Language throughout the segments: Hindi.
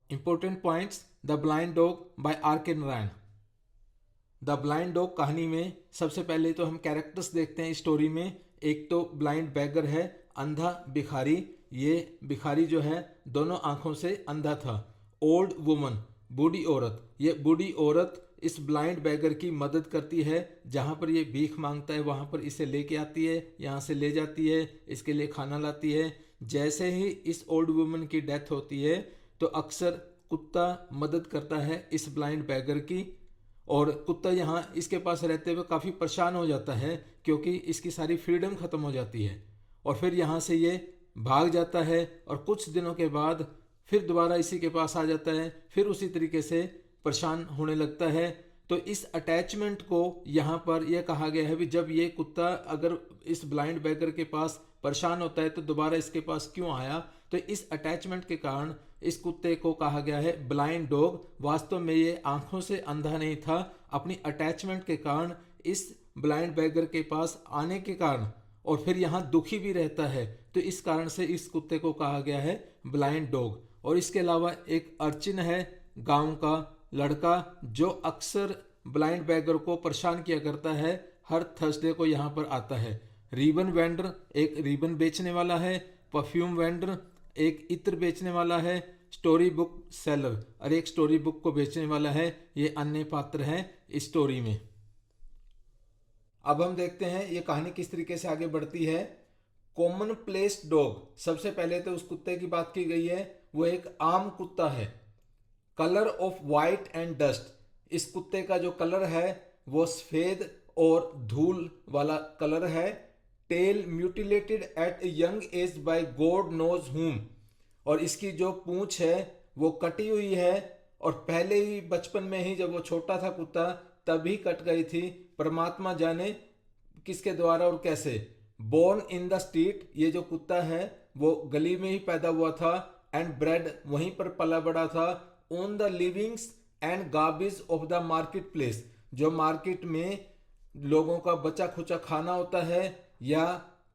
Important points. The blind dog by आर्केन रैन। द ब्लाइंड डॉग कहानी में सबसे पहले तो हम कैरेक्टर्स देखते हैं स्टोरी में। एक तो ब्लाइंड बैगर है, अंधा भिखारी। ये भिखारी जो है दोनों आंखों से अंधा था। ओल्ड वुमन, बूढ़ी औरत। ये बूढ़ी औरत इस ब्लाइंड बैगर की मदद करती है। जहाँ पर ये भीख मांगता है वहाँ पर इसे लेके आती है, यहाँ से ले जाती है, इसके लिए खाना लाती है। जैसे ही इस ओल्ड वुमन की डेथ होती है तो अक्सर कुत्ता मदद करता है इस ब्लाइंड बैगर की। और कुत्ता यहाँ इसके पास रहते हुए काफ़ी परेशान हो जाता है क्योंकि इसकी सारी फ्रीडम ख़त्म हो जाती है। और फिर यहाँ से ये भाग जाता है और कुछ दिनों के बाद फिर दोबारा इसी के पास आ जाता है, फिर उसी तरीके से परेशान होने लगता है। तो इस अटैचमेंट को यहाँ पर यह कहा गया है भी जब ये कुत्ता अगर इस ब्लाइंड बैगर के पास परेशान होता है तो दोबारा इसके पास क्यों आया। तो इस अटैचमेंट के कारण इस कुत्ते को कहा गया है ब्लाइंड डॉग। वास्तव में ये आंखों से अंधा नहीं था, अपनी अटैचमेंट के कारण इस ब्लाइंड बैगर के पास आने के कारण और फिर यहाँ दुखी भी रहता है, तो इस कारण से इस कुत्ते को कहा गया है ब्लाइंड डॉग। और इसके अलावा एक अर्चिन है, गांव का लड़का, जो अक्सर ब्लाइंड बैगर को परेशान किया करता है। हर थर्सडे को यहाँ पर आता है। रिबन वेंडर, एक रिबन बेचने वाला है। परफ्यूम वेंडर, एक इत्र बेचने वाला है। स्टोरी बुक सेलर, और एक स्टोरी बुक को बेचने वाला है। ये अन्य पात्र हैं इस स्टोरी में। अब हम देखते हैं ये कहानी किस तरीके से आगे बढ़ती है। कॉमन प्लेस डॉग, सबसे पहले तो उस कुत्ते की बात की गई है, वो एक आम कुत्ता है। Colour of white and dust, इस कुत्ते का जो कलर है वो सफेद और धूल वाला कलर है। Tail mutilated at a young age by God knows whom, और इसकी जो पूंछ है वो कटी हुई है और पहले ही बचपन में ही जब वो छोटा था कुत्ता तभी कट गई थी, परमात्मा जाने किसके द्वारा और कैसे। बोर्न इन द स्ट्रीट, ये जो कुत्ता है वो गली में ही पैदा हुआ था। एंड ब्रेड, वहीं पर पला बड़ा था। On the livings and garbage of the market place, जो मार्केट में लोगों का बचा खुचा खाना होता है या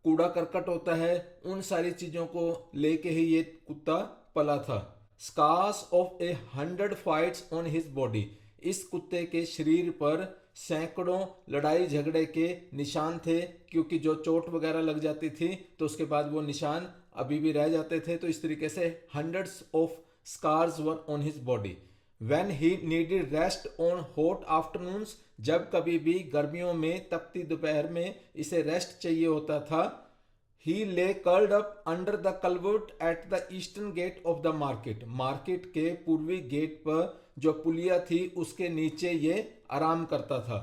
कूड़ा करकट होता है, उन सारी चीजों को लेके ही ये कुत्ता पला था। Scars of 100 fights on his body, इस कुत्ते के शरीर पर सैकड़ों लड़ाई झगड़े के निशान थे, क्योंकि जो चोट वगैरह लग जाती थी तो उसके बाद वो निशान अभी भी रह जाते थे। तो इस तरीके से hundreds of scars were on his body. When he needed rest on hot afternoons, जब कभी भी गर्मियों में तपती दोपहर में इसे रेस्ट चाहिए होता था, he lay curled up under the culvert at the eastern gate of the market, market के पूर्वी गेट पर जो पुलिया थी उसके नीचे ये आराम करता था।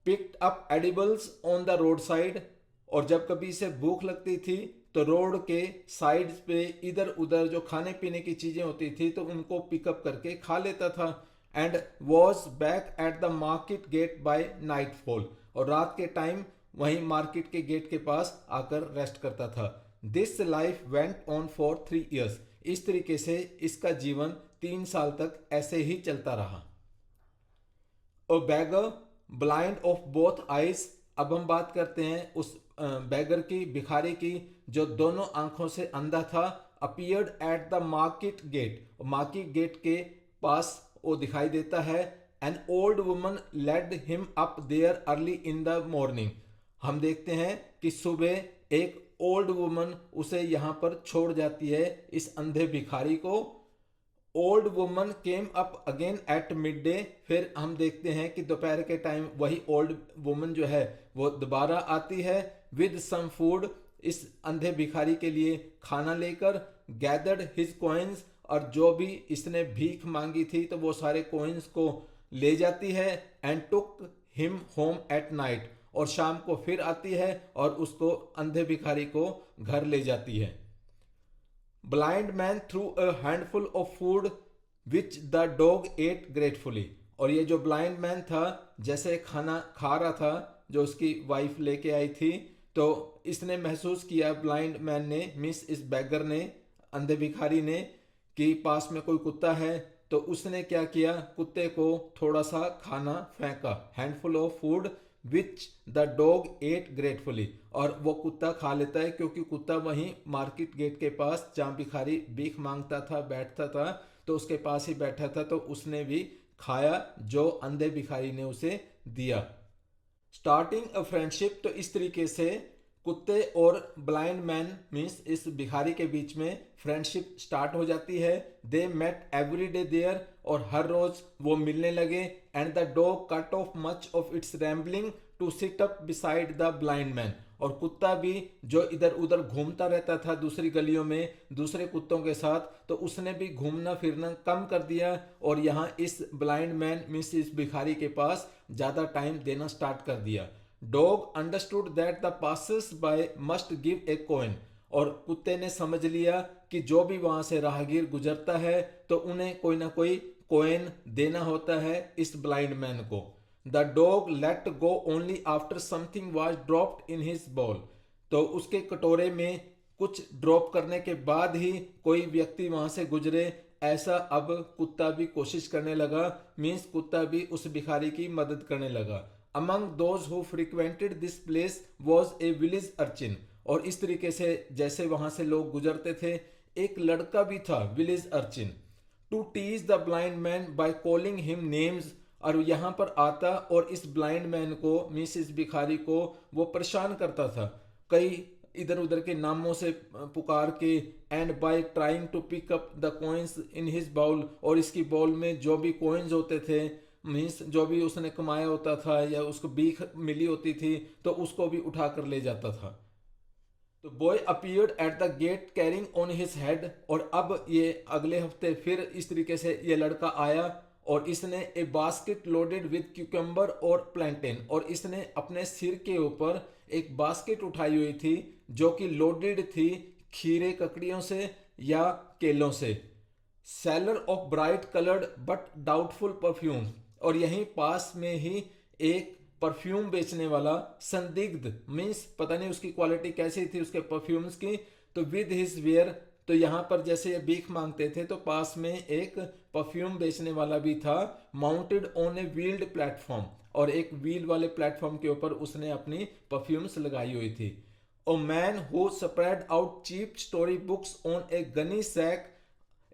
Picked up edibles on the roadside, और जब कभी इसे भूख लगती थी तो रोड के साइड पे इधर उधर जो खाने पीने की चीजें होती थी तो उनको पिकअप करके खा लेता था। And was back at the market gate by nightfall, और रात के टाइम वहीं मार्केट के गेट के पास आकर रेस्ट करता था। This life went on for 3 years, इस तरीके से इसका जीवन 3 साल तक ऐसे ही चलता रहा। अ bagger blind of both eyes, अब हम बात करते हैं उस बैगर की, भिखारी की, जो दोनों आंखों से अंधा था। Appeared at the market gate, market gate के पास वो दिखाई देता है। An old woman led him up there early in the morning, हम देखते हैं कि सुबह एक ओल्ड वुमन उसे यहां पर छोड़ जाती है, इस अंधे भिखारी को। Old woman came up again at mid day, फिर हम देखते हैं कि दोपहर के टाइम वही ओल्ड वुमन जो है वो दोबारा आती है विद सम फूड, इस अंधे भिखारी के लिए खाना लेकर। गैदर्ड हिज कॉइन्स, और जो भी इसने भीख मांगी थी तो वो सारे कॉइन्स को ले जाती है। And took him home at night, और शाम को फिर आती है और उसको अंधे भिखारी को घर ले जाती है। Blind man threw a handful of food which the dog ate gratefully, और ये जो ब्लाइंड मैन था जैसे खाना खा रहा था जो उसकी वाइफ लेके आई थी, तो इसने महसूस किया, ब्लाइंड मैन ने, मिस इस बैगर ने, अंधे भिखारी ने, कि पास में कोई कुत्ता है। तो उसने क्या किया, कुत्ते को थोड़ा सा खाना फेंका। Handful of food which the dog ate gratefully, और वो कुत्ता खा लेता है क्योंकि कुत्ता वहीं मार्केट गेट के पास जहाँ भिखारी भीख मांगता था बैठता था, तो उसके पास ही बैठा था, तो उसने भी खाया जो अंधे भिखारी ने उसे दिया। स्टार्टिंग अ फ्रेंडशिप, तो इस तरीके से कुत्ते और ब्लाइंड मैन मीन्स इस भिखारी के बीच में फ्रेंडशिप स्टार्ट हो जाती है। They met every day there, और हर रोज वो मिलने लगे। And the dog cut off much of its rambling to sit up beside the blind man, और कुत्ता भी जो इधर उधर घूमता रहता था दूसरी गलियों में दूसरे कुत्तों के साथ, तो उसने भी घूमना फिरना कम कर दिया और यहाँ इस ब्लाइंड मैन मीन्स इस भिखारी के पास ज़्यादा टाइम देना स्टार्ट कर दिया। Dog understood that the passers bye must give a coin, और कुत्ते ने समझ लिया कि जो भी वहां से राहगीर गुजरता है तो उन्हें कोई ना कोई कॉइन देना होता है इस ब्लाइंड मैन को। The dog let go only after something was dropped in his ball, तो उसके कटोरे में कुछ ड्रॉप करने के बाद ही कोई व्यक्ति वहां से गुजरे, ऐसा अब कुत्ता भी कोशिश करने लगा। मीन्स कुत्ता भी उस भिखारी की मदद करने लगा। Among those who frequented this place was a village urchin, और इस तरीके से जैसे वहां से लोग गुजरते थे एक लड़का भी था village urchin. To tease the blind man by calling him names, और यहाँ पर आता और इस ब्लाइंड मैन को मीन्स इस भिखारी को वो परेशान करता था कई इधर उधर के नामों से पुकार के। And by trying to pick up the coins in his bowl, और इसकी बाउल में जो भी कॉइन्स होते थे मीन्स जो भी उसने कमाया होता था या उसको भीख मिली होती थी तो उसको भी उठा कर ले जाता था। तो boy appeared at the gate carrying on his head, और अब ये अगले हफ्ते फिर इस तरीके से ये लड़का आया और इसने ए बास्केट लोडेड विद क्यूकम्बर और प्लैंटेन, और इसने अपने सिर के ऊपर एक बास्केट उठाई हुई थी जो कि लोडेड थी खीरे ककड़ियों से या केलों से। Seller of bright coloured but doubtful perfume, और यहीं पास में ही एक परफ्यूम बेचने वाला संदिग्ध मीन्स पता नहीं उसकी क्वालिटी कैसी थी उसके परफ्यूम्स की, तो विद हिज वेयर, तो यहाँ पर जैसे ये भीख मांगते थे तो पास में एक परफ्यूम बेचने वाला भी था। Mounted on A wheeled platform, और एक व्हील वाले प्लेटफॉर्म के ऊपर उसने अपनी परफ्यूम्स लगाई हुई थी। A man who spread out cheap story books on a gunny sack,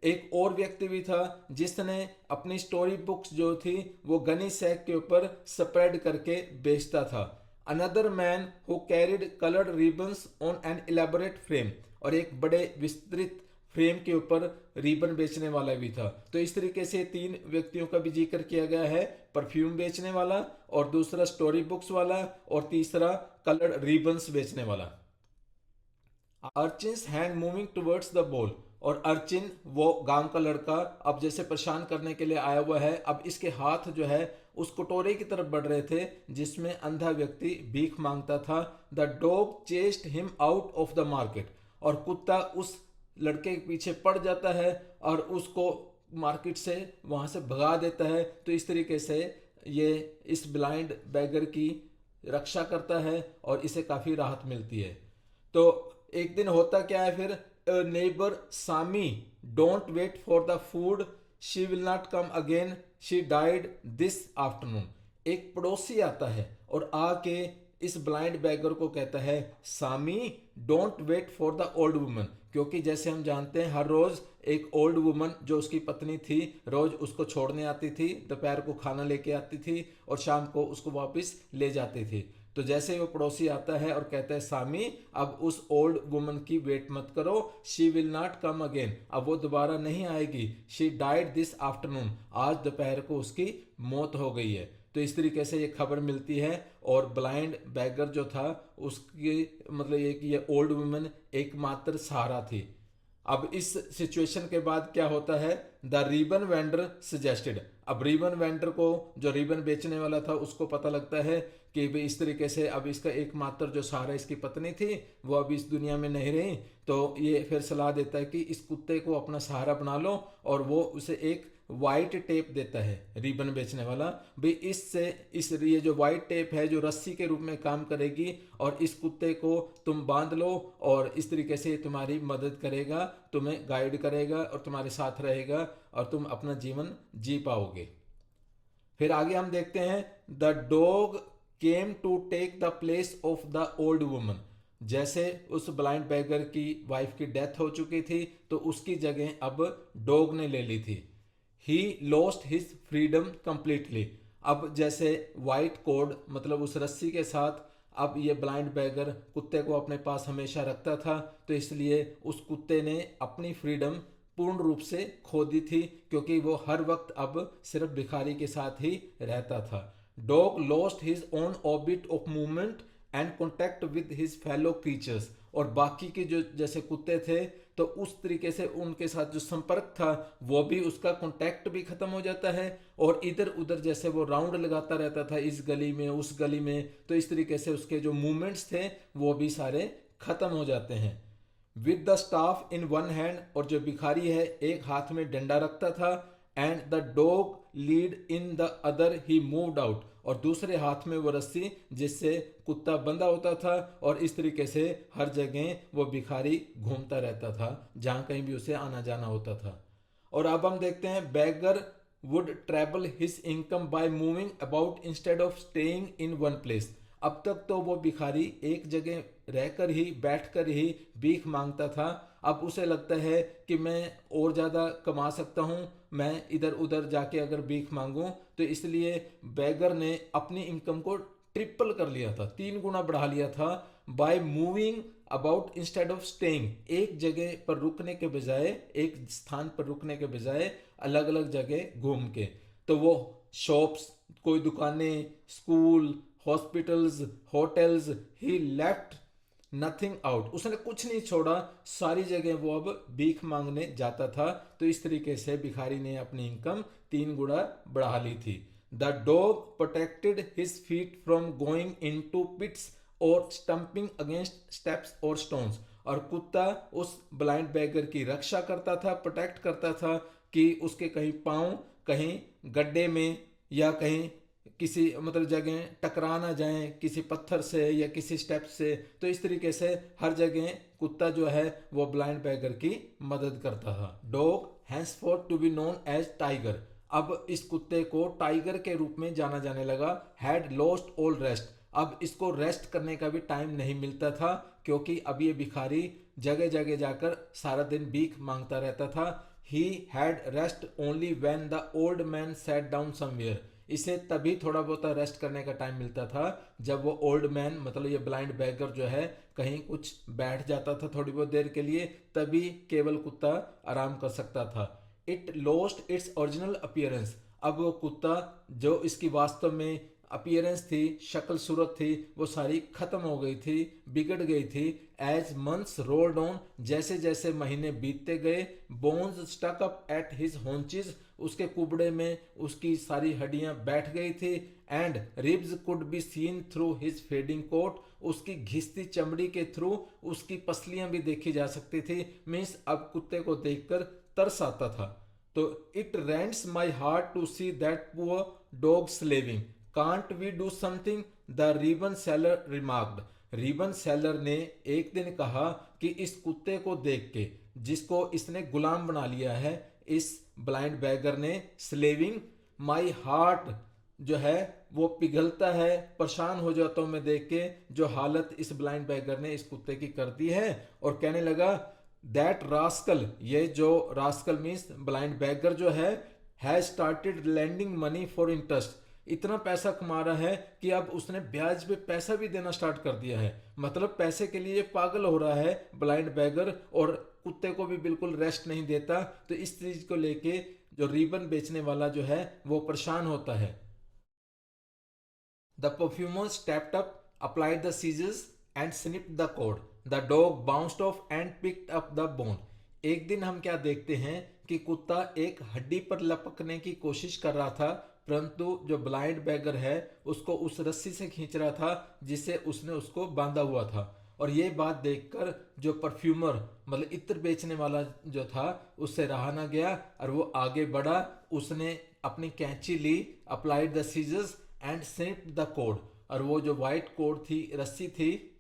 एक और व्यक्ति भी था जिसने अपनी स्टोरी बुक्स जो थी वो गनी सैक के ऊपर स्प्रेड करके बेचता था। Another man who carried coloured ribbons on an elaborate frame, और एक बड़े विस्तृत फ्रेम के ऊपर रिबन बेचने वाला भी था। तो इस तरीके से तीन व्यक्तियों का भी जिक्र किया गया है, परफ्यूम बेचने वाला और दूसरा स्टोरी बुक्स वाला और तीसरा कलर्ड रिबन्स बेचने वाला। Urchins hand moving towards the ball, और अर्चिन वो गांव का लड़का अब जैसे परेशान करने के लिए आया हुआ है, अब इसके हाथ जो है उस कटोरे की तरफ बढ़ रहे थे जिसमें अंधा व्यक्ति भीख मांगता था। The dog chased him out of the market, और कुत्ता उस लड़के के पीछे पड़ जाता है और उसको मार्केट से वहां से भगा देता है। तो इस तरीके से ये इस ब्लाइंड बैगर की रक्षा करता है और इसे काफी राहत मिलती है। तो एक दिन होता क्या है फिर, neighbour Sami don't wait for the food, she will not come again, she died this afternoon. एक पड़ोसी आता है और आके इस ब्लाइंड बैगर को कहता है Sami don't wait for the old woman, क्योंकि जैसे हम जानते हैं हर रोज एक ओल्ड वुमन जो उसकी पत्नी थी रोज उसको छोड़ने आती थी, दोपहर को खाना लेके आती थी और शाम को उसको वापस ले जाती थी। तो जैसे वो पड़ोसी आता है और कहता है सामी अब उस ओल्ड वुमन की वेट मत करो, she will not come again, अब वो दोबारा नहीं आएगी, शी डाइड दिस आफ्टरनून, आज दोपहर को उसकी मौत हो गई है। तो इस तरीके से ये खबर मिलती है और ब्लाइंड बैगर जो था उसकी मतलब ये कि ये ओल्ड वुमन एकमात्र सहारा थी। अब इस सिचुएशन के बाद क्या होता है, द रिबन वेंडर सजेस्टेड, अब रिबन वेंडर को जो रिबन बेचने वाला था उसको पता लगता है कि भाई इस तरीके से अब इसका एकमात्र जो सहारा इसकी पत्नी थी वो अब इस दुनिया में नहीं रही, तो ये फिर सलाह देता है कि इस कुत्ते को अपना सहारा बना लो, और वो उसे एक वाइट टेप देता है रिबन बेचने वाला, भाई इससे इस ये जो वाइट टेप है जो रस्सी के रूप में काम करेगी और इस कुत्ते को तुम बांध लो और इस तरीके से तुम्हारी मदद करेगा, तुम्हें गाइड करेगा और तुम्हारे साथ रहेगा और तुम अपना जीवन जी पाओगे। फिर आगे हम देखते हैं the dog came to take the place of the old woman, जैसे उस ब्लाइंड बैगर की वाइफ की डेथ हो चुकी थी तो उसकी जगह अब डॉग ने ले ली थी। He lost his freedom completely. अब जैसे वाइट कोड मतलब उस रस्सी के साथ अब ये ब्लाइंड बैगर कुत्ते को अपने पास हमेशा रखता था, तो इसलिए उस कुत्ते ने अपनी फ्रीडम पूर्ण रूप से खो दी थी, क्योंकि वो हर वक्त अब सिर्फ भिखारी के साथ ही रहता था। Dog lost his own orbit of movement and contact with his fellow creatures. और बाकी के जो जैसे कुत्ते थे तो उस तरीके से उनके साथ जो संपर्क था वो भी, उसका कॉन्टैक्ट भी खत्म हो जाता है, और इधर उधर जैसे वो राउंड लगाता रहता था इस गली में उस गली में, तो इस तरीके से उसके जो मूवमेंट्स थे वो भी सारे खत्म हो जाते हैं। With the staff in one hand, और जो भिखारी है एक हाथ में डंडा रखता था, and the dog lead in the other he moved out, और दूसरे हाथ में वो रस्सी जिससे कुत्ता बंधा होता था, और इस तरीके से हर जगह वो भिखारी घूमता रहता था जहां कहीं भी उसे आना जाना होता था। और अब हम देखते हैं beggar would treble his income by moving about instead of staying in one place. अब तक तो वो भिखारी एक जगह रहकर ही बैठकर ही भीख मांगता था, अब उसे लगता है कि मैं और ज़्यादा कमा सकता हूँ, मैं इधर उधर जाके अगर भीख मांगूं, तो इसलिए बैगर ने अपनी इनकम को ट्रिपल कर लिया था, 3 गुना बढ़ा लिया था, bye moving about instead of staying. एक जगह पर रुकने के बजाय, एक स्थान पर रुकने के बजाय अलग अलग जगह घूम के। तो वो शॉप्स, कोई दुकानें, स्कूल, हॉस्पिटल्स, होटल्स, ही लेफ्ट नथिंग आउट, उसने कुछ नहीं छोड़ा, सारी जगह वो अब भीख मांगने जाता था। तो इस तरीके से भिखारी ने अपनी इनकम 3 गुना बढ़ा ली थी। The dog protected his feet from going into pits और स्टम्पिंग अगेंस्ट स्टेप्स और स्टोन्स। और कुत्ता उस ब्लाइंड बैगर की रक्षा करता था, प्रोटेक्ट करता था कि उसके कहीं पाँव कहीं गड्ढे में या कहीं किसी मतलब जगह टकरा ना जाए किसी पत्थर से या किसी स्टेप से। तो इस तरीके से हर जगह कुत्ता जो है वो ब्लाइंड बैगर की मदद करता था। Dog henceforth to be known as tiger, अब इस कुत्ते को टाइगर के रूप में जाना जाने लगा। हैड लॉस्ट ऑल रेस्ट, अब इसको रेस्ट करने का भी टाइम नहीं मिलता था, क्योंकि अब ये भिखारी जगह जगह जाकर सारा दिन भीख मांगता रहता था। He had rest only when the old man sat down somewhere, इसे तभी थोड़ा बहुत रेस्ट करने का टाइम मिलता था जब वो ओल्ड मैन मतलब ये ब्लाइंड बैगर जो है कहीं कुछ बैठ जाता था थोड़ी बहुत देर के लिए, तभी केवल कुत्ता आराम कर सकता था। It lost its original appearance, अब वो कुत्ता जो इसकी वास्तव में अपीयरेंस थी, शक्ल सूरत थी, वो सारी खत्म हो गई थी, बिगड़ गई थी। एज मंथ्स रोल्ड ऑन, जैसे जैसे महीने बीतते गए, bones stuck up at his haunches, उसके कुबड़े में उसकी सारी हड्डियां बैठ गई थी। And ribs could be seen through his fading coat, उसकी घिसती चमड़ी के थ्रू उसकी पसलियां भी देखी जा सकती थी। मीन्स अब कुत्ते को देखकर तरस आता था। तो it rends my heart to see that poor dog slaving, can't we do something, the ribbon seller remarked, ribbon seller ने एक दिन कहा कि इस कुत्ते को देख के जिसको इसने गुलाम बना लिया है, इस ब्लाइंड बैगर ने, स्लेविंग माई हार्ट जो है वो पिघलता है, परेशान हो जाता हूं मैं देख के जो हालत इस ब्लाइंड बैगर ने इस कुत्ते की कर दी है। और कहने लगा दैट रास्कल, ये जो रास्कल मीन्स ब्लाइंड बैगर जो है started lending money for interest, इतना पैसा कमा रहा है कि अब उसने ब्याज पे पैसा भी देना स्टार्ट कर दिया है। मतलब पैसे के लिए पागल हो रहा है ब्लाइंड बैगर, और कुत्ते को भी बिल्कुल रेस्ट नहीं देता। तो इस चीज को लेके जो रिबन बेचने वाला जो है वो परेशान होता है। The perfumer stepped up, applied the scissors and snipped the cord, the dog bounced off and picked up the bone. एक दिन हम क्या देखते हैं कि कुत्ता एक हड्डी पर लपकने की कोशिश कर रहा था, परंतु जो ब्लाइंड बैगर है उसको उस रस्सी से खींच रहा था जिससे उसने उसको बांधा हुआ था। और ये बात देखकर जो परफ्यूमर मतलब इत्र बेचने वाला जो था उससे रहा ना गया और वो आगे बढ़ा, उसने अपनी कैंची ली, applied the scissors and snipped the cord, और वो जो वाइट कोड थी, रस्सी थी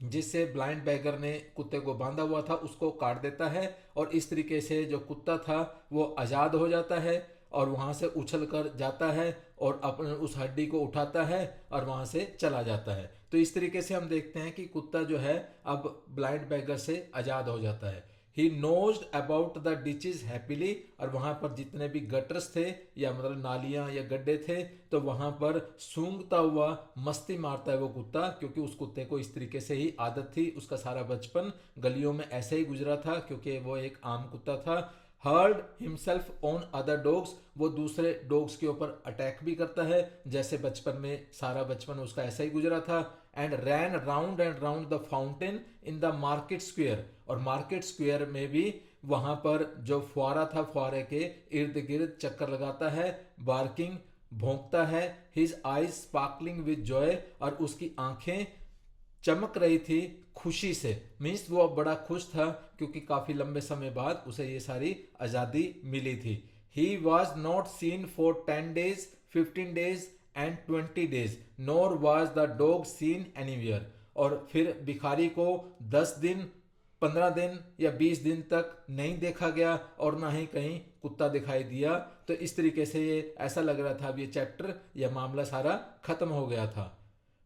जिससे ब्लाइंड बैगर ने कुत्ते को बांधा हुआ था, उसको काट देता है। और इस तरीके से जो कुत्ता था वो आज़ाद हो जाता है और वहाँ से उछल कर जाता है और अपने उस हड्डी को उठाता है और वहां से चला जाता है। तो इस तरीके से हम देखते हैं कि कुत्ता जो है अब ब्लाइंड बैगर से आजाद हो जाता है। ही नोज्ड अबाउट द डिचेज हैप्पीली, और वहां पर जितने भी गटर्स थे या मतलब नालियां या गड्ढे थे तो वहां पर सूंघता हुआ मस्ती मारता है वो कुत्ता, क्योंकि उस कुत्ते को इस तरीके से ही आदत थी, उसका सारा बचपन गलियों में ऐसे ही गुजरा था क्योंकि वो एक आम कुत्ता था। Heard himself on other dogs, वो दूसरे डॉग्स के ऊपर अटैक भी करता है जैसे बचपन में सारा बचपन उसका ऐसा ही गुजरा था। And ran round and round the fountain in the market square, और मार्केट स्क्वेयर में भी वहां पर जो फुआरा था फुआरे के इर्द गिर्द चक्कर लगाता है, बार्किंग भौंकता है, his eyes sparkling with Joy, और उसकी आंखें चमक रही थी खुशी से। मीन्स वो बड़ा खुश था क्योंकि काफी लंबे समय बाद उसे ये सारी आजादी मिली थी। He was not seen for 10 days, 15 days and 20 days, nor was the dog seen anywhere, और फिर भिखारी को 10 दिन, 15 दिन या 20 दिन तक नहीं देखा गया और ना ही कहीं कुत्ता दिखाई दिया। तो इस तरीके से ये ऐसा लग रहा था अब ये चैप्टर या मामला सारा खत्म हो गया था।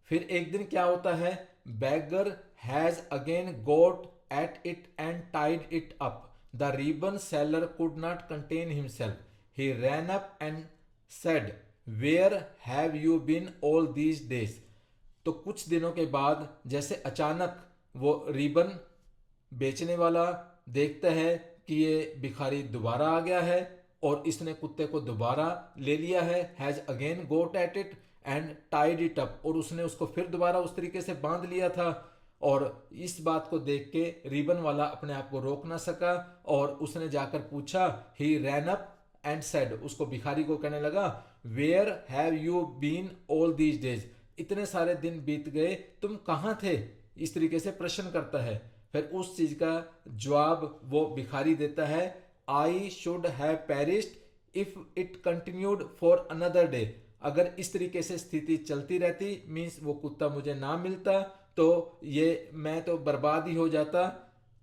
फिर एक दिन क्या होता है, beggar has again got at it and tied it up. The ribbon seller could not contain himself. He ran up and said, where have you been all these days? तो कुछ दिनों के बाद जैसे अचानक वो रिबन बेचने वाला देखता है कि ये भिखारी दोबारा आ गया है और इसने कुत्ते को दोबारा ले लिया है। Has again got at it and tied it up, और उसने उसको फिर दोबारा उस तरीके से बांध लिया था। और इस बात को देख के रिबन वाला अपने आप को रोक ना सका और उसने जाकर पूछा, he ran up and said, उसको भिखारी को कहने लगा, where have you been all these days, इतने सारे दिन बीत गए तुम कहाँ थे, इस तरीके से प्रश्न करता है। फिर उस चीज का जवाब वो भिखारी देता है, I should have perished if it continued for another day, अगर इस तरीके से स्थिति चलती रहती, मीन्स वो कुत्ता मुझे ना मिलता तो ये मैं तो बर्बाद ही हो जाता,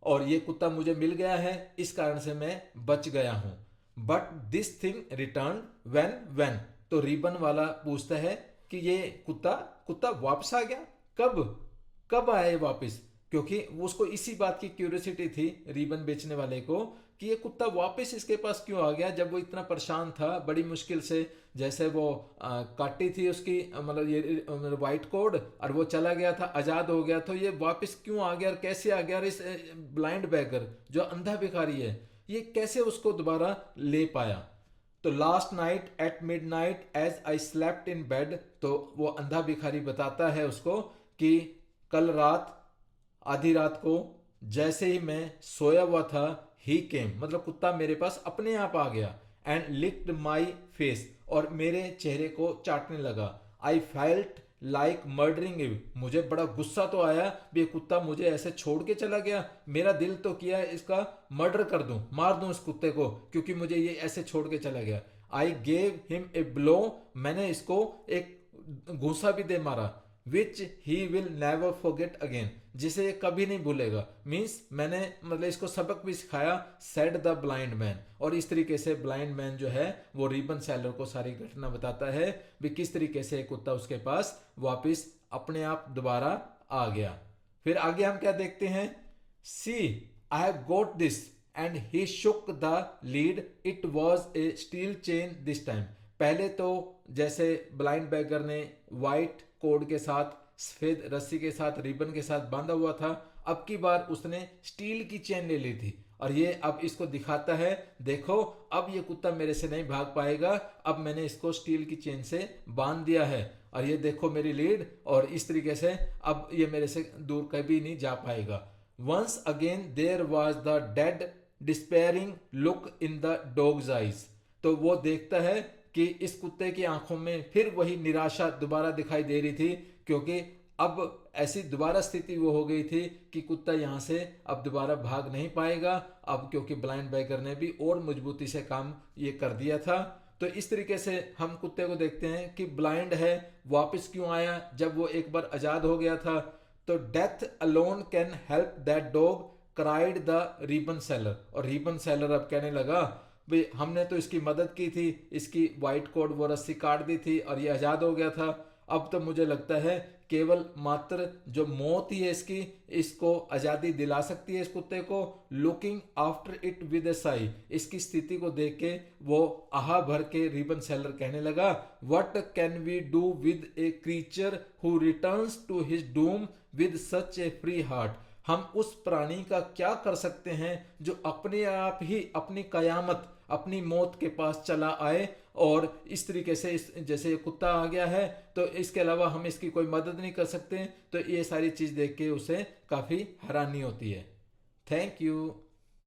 और ये कुत्ता मुझे मिल गया है इस कारण से मैं बच गया हूं। But this thing return when, तो रिबन वाला पूछता है कि ये कुत्ता वापस आ गया, कब आया ये वापस, क्योंकि उसको इसी बात की क्यूरियोसिटी थी रिबन बेचने वाले को कि ये कुत्ता वापस इसके पास क्यों आ गया, जब वो इतना परेशान था बड़ी मुश्किल से, जैसे वो काटी थी उसकी मतलब ये वाइट कोड और वो चला गया था, आजाद हो गया, तो ये वापस क्यों आ गया और कैसे आ गया, और इस ब्लाइंड बैगर जो अंधा भिखारी है ये कैसे उसको दोबारा ले पाया। तो last night at midnight as I slept in bed, तो वो अंधा भिखारी बताता है उसको कि कल रात आधी रात को जैसे ही मैं सोया हुआ था, ही केम मतलब कुत्ता मेरे पास अपने आप आ गया, एंड लिक्ड माई फेस, और मेरे चेहरे को चाटने लगा। I felt like murdering you, मुझे बड़ा गुस्सा तो आया भी ये कुत्ता मुझे ऐसे छोड़ के चला गया, मेरा दिल तो किया इसका मर्डर कर दूं, मार दूं इस कुत्ते को, क्योंकि मुझे ये ऐसे छोड़ के चला गया। I gave him a blow, मैंने इसको एक घूंसा भी दे मारा, which he will never forget again, जिसे कभी नहीं भूलेगा, मीन्स मैंने मतलब इसको सबक भी सिखाया, सेड द ब्लाइंड मैन। और इस तरीके से ब्लाइंड मैन जो है वो रिबन सेलर को सारी घटना बताता है भी किस तरीके से कुत्ता उसके पास वापस अपने आप दोबारा आ गया। फिर आगे हम क्या देखते हैं, see I have got this and he shook the lead, it was a steel chain this time. पहले तो जैसे ब्लाइंड बैगर ने व्हाइट कोड के साथ सफेद रस्सी के साथ रिबन के साथ बांधा हुआ था, अब की बार उसने स्टील की चेन ले ली थी और ये अब इसको दिखाता है, देखो अब ये कुत्ता मेरे से नहीं भाग पाएगा, अब मैंने इसको स्टील की चेन से बांध दिया है और ये देखो मेरी लीड, और इस तरीके से अब ये मेरे से दूर कभी नहीं जा पाएगा। Once again there was the dead despairing look in the dog's eyes, तो वो देखता है कि इस कुत्ते की आंखों में फिर वही निराशा दोबारा दिखाई दे रही थी, क्योंकि अब ऐसी दोबारा स्थिति वो हो गई थी कि कुत्ता यहाँ से अब दोबारा भाग नहीं पाएगा, अब क्योंकि ब्लाइंड बैगर ने भी और मजबूती से काम ये कर दिया था। तो इस तरीके से हम कुत्ते को देखते हैं कि ब्लाइंड है, वापस क्यों आया जब वो एक बार आजाद हो गया था। तो death alone can help that dog, cried the ribbon seller, और रिबन सेलर अब कहने लगा भाई हमने तो इसकी मदद की थी, इसकी वाइट कोट वो रस्सी काट दी थी और ये आज़ाद हो गया था। अब तो मुझे लगता है केवल मात्र जो मौत ही है इसकी, इसको आज़ादी दिला सकती है इस कुत्ते को। लुकिंग आफ्टर इट विद ए साई, इसकी स्थिति को देख के वो आहा भर के रिबन सेलर कहने लगा, what can we do with a creature who returns to his doom with such a free heart. हम उस प्राणी का क्या कर सकते हैं जो अपने आप ही अपनी कयामत, अपनी मौत के पास चला आए, और इस तरीके से जैसे ये कुत्ता आ गया है तो इसके अलावा हम इसकी कोई मदद नहीं कर सकते। तो ये सारी चीज़ देख के उसे काफ़ी हैरानी होती है। Thank you.